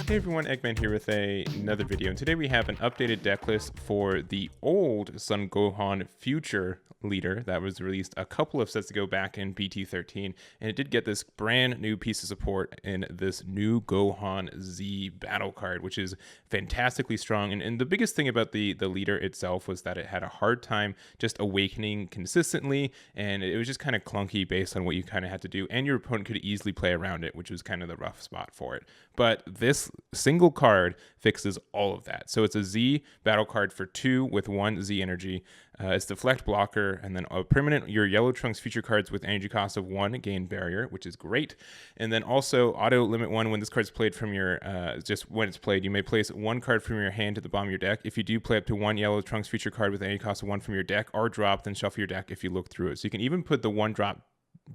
Hey everyone, Eggman here with another video, and today we have an updated deck list for the old Son Gohan Future leader that was released a couple of sets ago back in BT13, and it did get this brand new piece of support in this new Gohan Z battle card, which is fantastically strong. And the biggest thing about the leader itself was that it had a hard time just awakening consistently, and it was just kind of clunky based on what you kind of had to do, and your opponent could easily play around it, which was kind of the rough spot for it. But this single card fixes all of that. So it's a Z battle card for 2 with 1 Z energy. It's deflect blocker, and then a permanent, your yellow Trunks feature cards with energy cost of 1 gain barrier, which is great. And then also auto limit 1 when this card's played from your, just when it's played, you may place 1 card from your hand to the bottom of your deck. If you do play up to 1 yellow Trunks feature card with energy cost of 1 from your deck or drop, then shuffle your deck if you look through it. So you can even put the 1 drop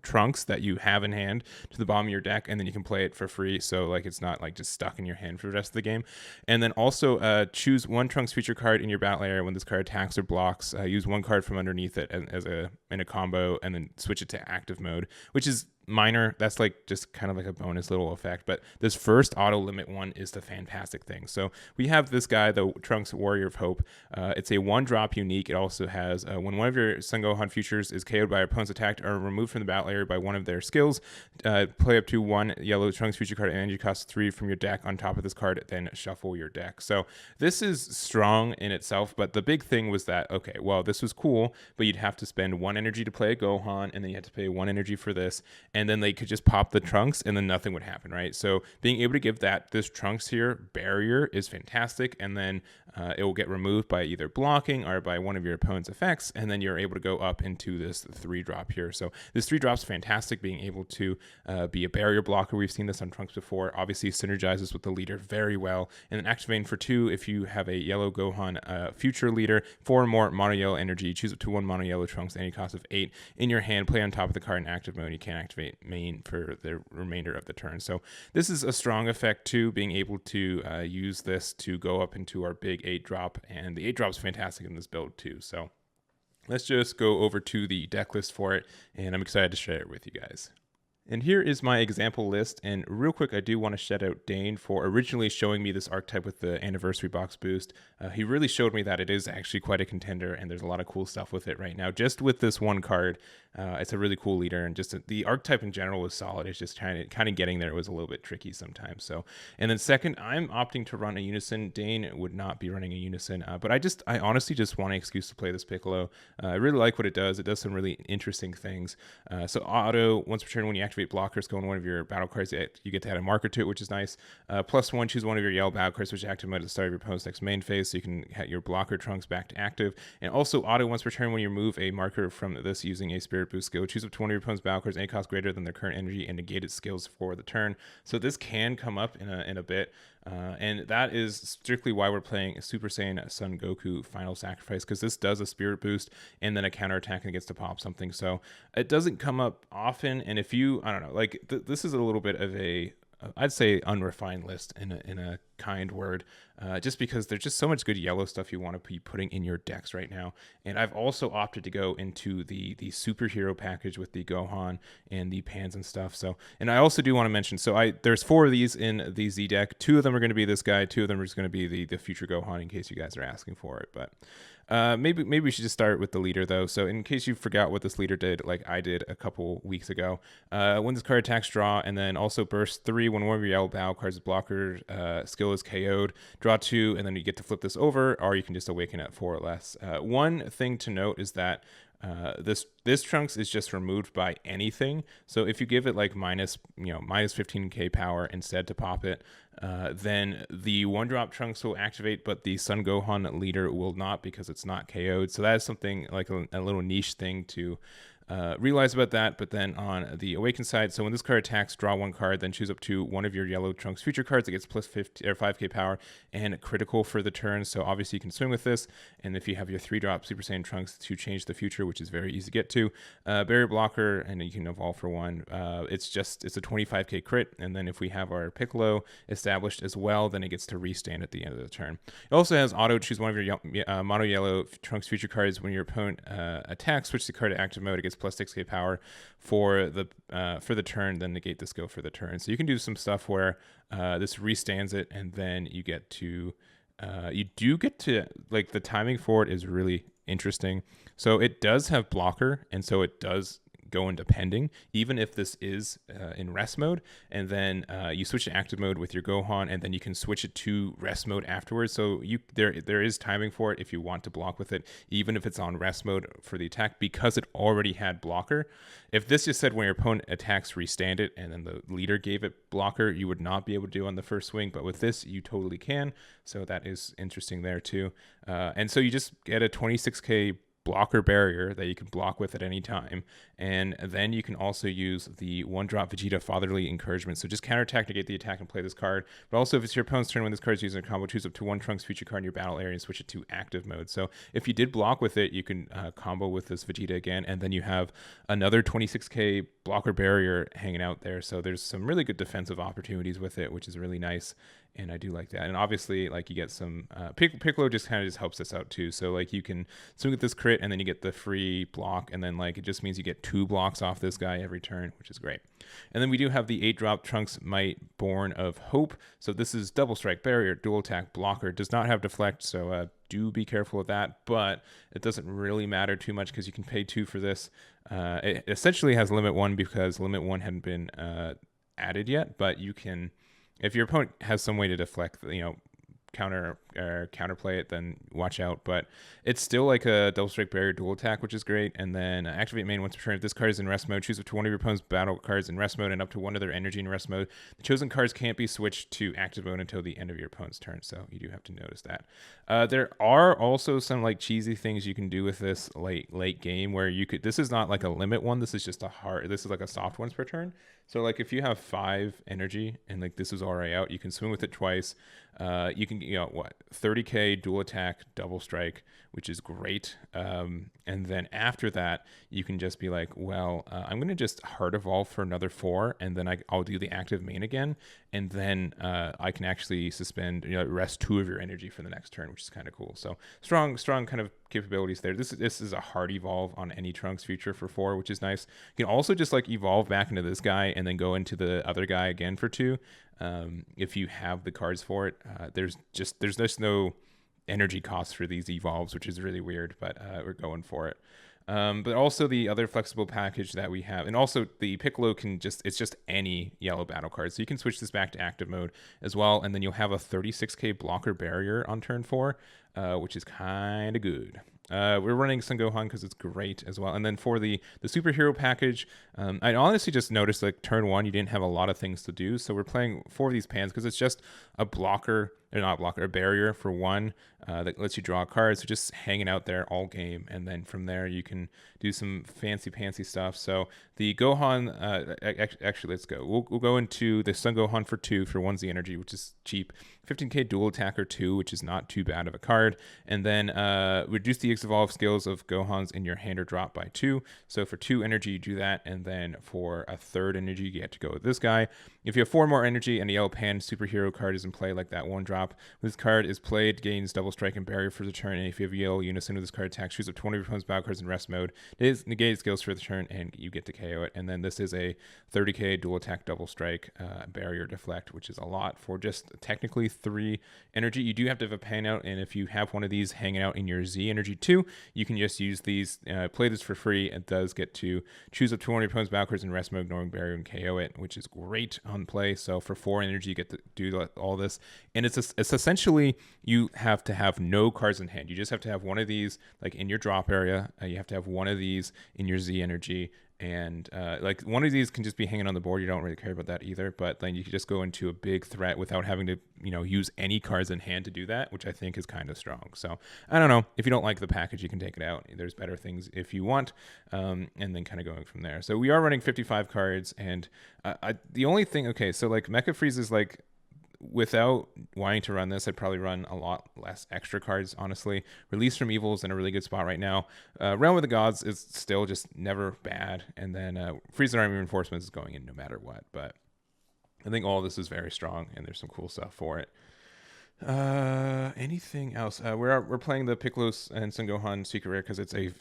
Trunks that you have in hand to the bottom of your deck, and then you can play it for free, so like it's not like just stuck in your hand for the rest of the game. And then also choose 1 Trunks feature card in your battle area when this card attacks or blocks. Use 1 card from underneath it as in a combo, and then switch it to active mode, which is minor. That's like just kind of like a bonus little effect, but this first auto limit one is the fantastic thing. So we have this guy, the Trunks Warrior of Hope. It's a 1-drop unique. It also has when one of your Son Gohan futures is KO'd by opponent's attacked or removed from the battle area by one of their skills, play up to 1 yellow Trunks future card and energy cost 3 from your deck on top of this card, then shuffle your deck. So this is strong in itself, but the big thing was that, okay, well, this was cool, but you'd have to spend 1 energy to play a Gohan, and then you had to pay 1 energy for this, and then they could just pop the Trunks and then nothing would happen, right? So being able to give this Trunks here barrier is fantastic, and then it will get removed by either blocking or by one of your opponent's effects, and then you're able to go up into this 3-drop here. So this 3-drop's fantastic, being able to be a barrier blocker. We've seen this on Trunks before. Obviously synergizes with the leader very well. And then activating for 2 if you have a yellow Gohan future leader, 4 more mono yellow energy, choose up to 1 mono yellow Trunks, any cost of 8 in your hand, play on top of the card in active mode. You can't activate main for the remainder of the turn. So this is a strong effect too, being able to use this to go up into our big 8-drop, and the 8-drop is fantastic in this build too. So let's just go over to the deck list for it, and I'm excited to share it with you guys. And here is my example list, and real quick, I do want to shout out Dane for originally showing me this archetype with the anniversary box boost. He really showed me that it is actually quite a contender, and there's a lot of cool stuff with it right now. Just with this 1 card, it's a really cool leader, and just the archetype in general was solid. It's just kind of getting there was a little bit tricky sometimes. So, and then second, I'm opting to run a Unison. Dane would not be running a Unison, but I honestly just want an excuse to play this Piccolo. I really like what it does. It does some really interesting things. So auto, once per turn, when you activate blockers, go in one of your battle cards, you get to add a marker to it, which is nice. +1, choose one of your yellow battle cards, which is active mode at the start of your opponent's next main phase, so you can have your blocker Trunks back to active. And also auto, once per turn, when you remove a marker from this using a spirit boost skill, choose up to one of your opponent's battle cards, any cost greater than their current energy, and negate its skills for the turn. So this can come up in a bit. And that is strictly why we're playing Super Saiyan Son Goku Final Sacrifice, because this does a spirit boost and then a counterattack and it gets to pop something. So it doesn't come up often. And if you, I don't know, like this is a little bit of I'd say unrefined list in a kind word, just because there's just so much good yellow stuff you want to be putting in your decks right now. And I've also opted to go into the superhero package with the Gohan and the Pans and stuff. So, and I also do want to mention, so there's 4 of these in the Z deck. 2 of them are going to be this guy. 2 of them are just going to be the future Gohan, in case you guys are asking for it. But maybe we should just start with the leader though. So in case you forgot what this leader did, like I did a couple weeks ago, when this card attacks, draw, and then also burst 3 when one of your yellow battle cards' blocker skill is KO'd, draw 2, and then you get to flip this over, or you can just awaken at 4 or less. One thing to note is that this Trunks is just removed by anything. So if you give it like minus 15k power instead to pop it, then the 1-drop Trunks will activate, but the Son Gohan leader will not, because it's not KO'd. So that is something like a little niche thing to realize about that. But then on the awakened side, so when this card attacks, draw 1 card, then choose up to one of your yellow Trunks future cards. It gets plus 50 or 5k power and critical for the turn. So obviously you can swing with this. And if you have your 3-drop Super Saiyan Trunks to change the future, which is very easy to get to, barrier blocker, and you can evolve for 1. It's a 25k crit. And then if we have our Piccolo established as well, then it gets to restand at the end of the turn. It also has auto, choose one of your mono yellow Trunks future cards. When your opponent attacks, switch the card to active mode. It gets gets plus 6k power for the turn, then negate the skill for the turn. So you can do some stuff where this restands it, and then you get to you do get to, like, the timing for it is really interesting. So it does have blocker, and so it does go into pending, even if this is in rest mode, and then you switch to active mode with your Gohan, and then you can switch it to rest mode afterwards. So there is timing for it if you want to block with it, even if it's on rest mode for the attack, because it already had blocker. If this just said when your opponent attacks, restand it, and then the leader gave it blocker, you would not be able to do on the first swing, but with this, you totally can. So that is interesting there too. And so you just get a 26k blocker barrier that you can block with at any time, and then you can also use the 1-drop Vegeta Fatherly Encouragement. So just counterattack, negate the attack, and play this card. But also, if it's your opponent's turn when this card is using a combo, choose up to 1 Trunks feature card in your battle area and switch it to active mode. So if you did block with it, you can combo with this Vegeta again, and then you have another 26k blocker barrier hanging out there. So there's some really good defensive opportunities with it, which is really nice. And I do like that. And obviously, like, you get some Piccolo just kind of just helps us out too. So like, you can swing with this crit, and then you get the free block, and then like, it just means you get 2 blocks off this guy every turn, which is great. And then we do have the 8-drop Trunks Might Born of Hope. So this is double strike, barrier, dual attack, blocker. Does not have deflect, so do be careful with that. But it doesn't really matter too much because you can pay 2 for this. It essentially has limit 1 because limit 1 hadn't been added yet, but you can, if your opponent has some way to deflect, counterplay it, then watch out. But it's still like a double strike, barrier, dual attack, which is great. And then activate main once per turn. If this card is in rest mode, choose up to one of your opponent's battle cards in rest mode and up to one of their energy in rest mode. The chosen cards can't be switched to active mode until the end of your opponent's turn, so you do have to notice that. There are also some like cheesy things you can do with this late game where you could, this is not like a limit one, this is just this is like a soft once per turn. So like, if you have 5 energy and like this is already out, you can swing with it twice. You can, 30k dual attack, double strike, which is great. And then after that, you can just be like, well, I'm going to just Heart Evolve for another 4, and then I'll do the active main again. And then I can actually suspend, rest 2 of your energy for the next turn, which is kind of cool. So strong kind of capabilities there. This is a hard evolve on any Trunks feature for 4, which is nice. You can also just like evolve back into this guy and then go into the other guy again for 2. If you have the cards for it, there's just no energy costs for these evolves, which is really weird, but we're going for it. But also the other flexible package that we have, and also the Piccolo it's just any yellow battle card. So you can switch this back to active mode as well. And then you'll have a 36k blocker barrier on turn 4, which is kind of good. We're running Son Gohan because it's great as well. And then for the superhero package, I honestly just noticed like turn 1, you didn't have a lot of things to do. So we're playing 4 of these pans because it's just a a barrier for 1 that lets you draw a card. So just hanging out there all game. And then from there, you can do some fancy stuff. So the Gohan, actually, let's go. We'll go into the Son Gohan for 2 for 1's the energy, which is cheap. 15k dual attacker 2, which is not too bad of a card. And then reduce the evolve skills of Gohan's in your hand or drop by 2. So for 2 energy, you do that. And then for a 3rd energy, you get to go with this guy. If you have 4 more energy and a yellow pan superhero card is in play, like that 1-drop, this card is played, gains double strike and barrier for the turn. And if you have yellow unison with this card attack, choose up 20 of your opponent's battle cards in rest mode. It is negated skills for the turn, and you get to KO it. And then this is a 30k dual attack, double strike, barrier, deflect, which is a lot for just technically 3 energy. You do have to have a pan out, and if you have one of these hanging out in your Z energy 2, you can just use these, play this for free. It does get to choose up to one of your opponent's battle cards in rest mode, ignoring barrier, and KO it, which is great on play. So for 4 energy, you get to do all this, and it's essentially, you have to have no cards in hand. You just have to have one of these like in your drop area. You have to have one of these in your Z energy, and like one of these can just be hanging on the board. You don't really care about that either, but then you can just go into a big threat without having to use any cards in hand to do that, which I think is kind of strong. So I don't know, if you don't like the package, you can take it out. There's better things if you want, and then kind of going from there. So we are running 55 cards, and the only thing, okay, so like Mecha Freeze is like, without wanting to run this, I'd probably run a lot less extra cards, honestly. Release from Evil is in a really good spot right now. Realm of the Gods is still just never bad. And then Freeze and Army Reinforcements is going in no matter what. But I think all of this is very strong, and there's some cool stuff for it. Anything else? We're playing the Piccolo and Son Gohan Secret Rare because it's a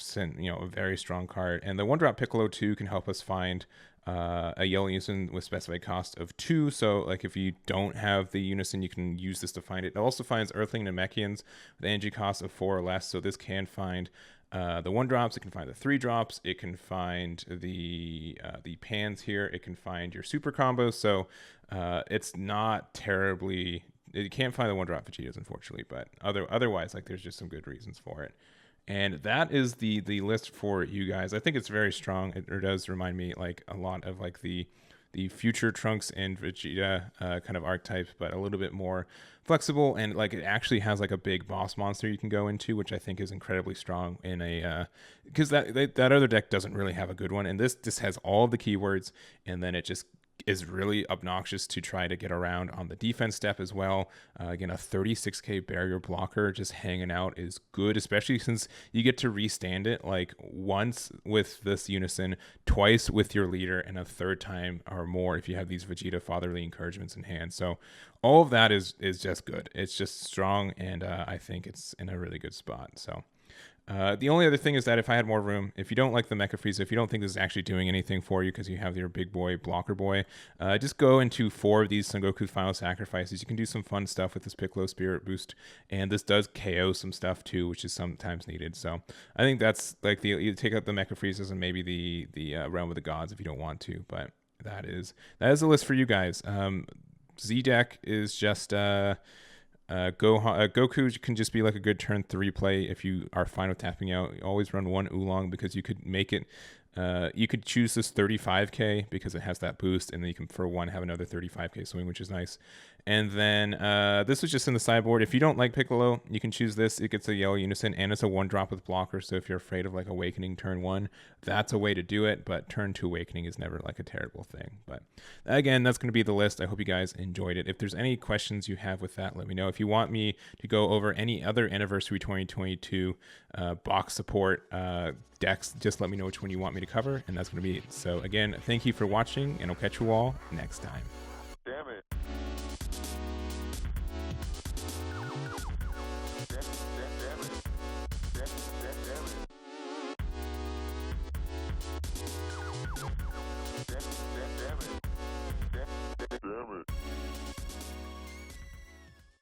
very strong card, and the 1-drop Piccolo 2 can help us find a yellow unison with specified cost of 2. So like if you don't have the unison, you can use this to find it. It also finds Earthling and Namekians with energy cost of 4 or less. So this can find the 1-drops. It can find the 3-drops. It can find the pans here. It can find your super combos. So it's not terribly. It can't find the 1-drop Vegetas, unfortunately, but otherwise, like, there's just some good reasons for it. And that is the list for you guys. I think it's very strong. It does remind me like a lot of like the future Trunks and Vegeta kind of archetype, but a little bit more flexible, and like it actually has like a big boss monster you can go into, which I think is incredibly strong in a because that other deck doesn't really have a good one, and this has all of the keywords, and then it just is really obnoxious to try to get around on the defense step as well. Again, a 36k barrier blocker just hanging out is good, especially since you get to restand it like once with this unison, twice with your leader, and a third time or more if you have these Vegeta fatherly encouragements in hand. So all of that is just good. It's just strong, and I think it's in a really good spot. So the only other thing is that if I had more room, if you don't like the Mecha Frieza, if you don't think this is actually doing anything for you because you have your big boy blocker boy, just go into 4 of these Son Goku Final Sacrifices. You can do some fun stuff with this Piccolo Spirit Boost, and this does KO some stuff too, which is sometimes needed. So I think that's like you take out the Mecha Friezas and maybe the Realm of the Gods if you don't want to, but that is a list for you guys. Z deck is just Goku can just be like a good turn 3 play if you are fine with tapping out. You always run 1 Oolong because you could make it. You could choose this 35k because it has that boost, and then you can for 1 have another 35k swing, which is nice. And then this was just in the sideboard. If you don't like Piccolo, you can choose this. It gets a yellow unison, and it's a 1-drop with blocker. So if you're afraid of like Awakening turn 1, that's a way to do it. But turn 2 Awakening is never like a terrible thing. But again, that's going to be the list. I hope you guys enjoyed it. If there's any questions you have with that, let me know. If you want me to go over any other Anniversary 2022 box support decks, just let me know which one you want me to cover, and that's going to be it. So again, thank you for watching, and I'll catch you all next time. Damn it. Damn it.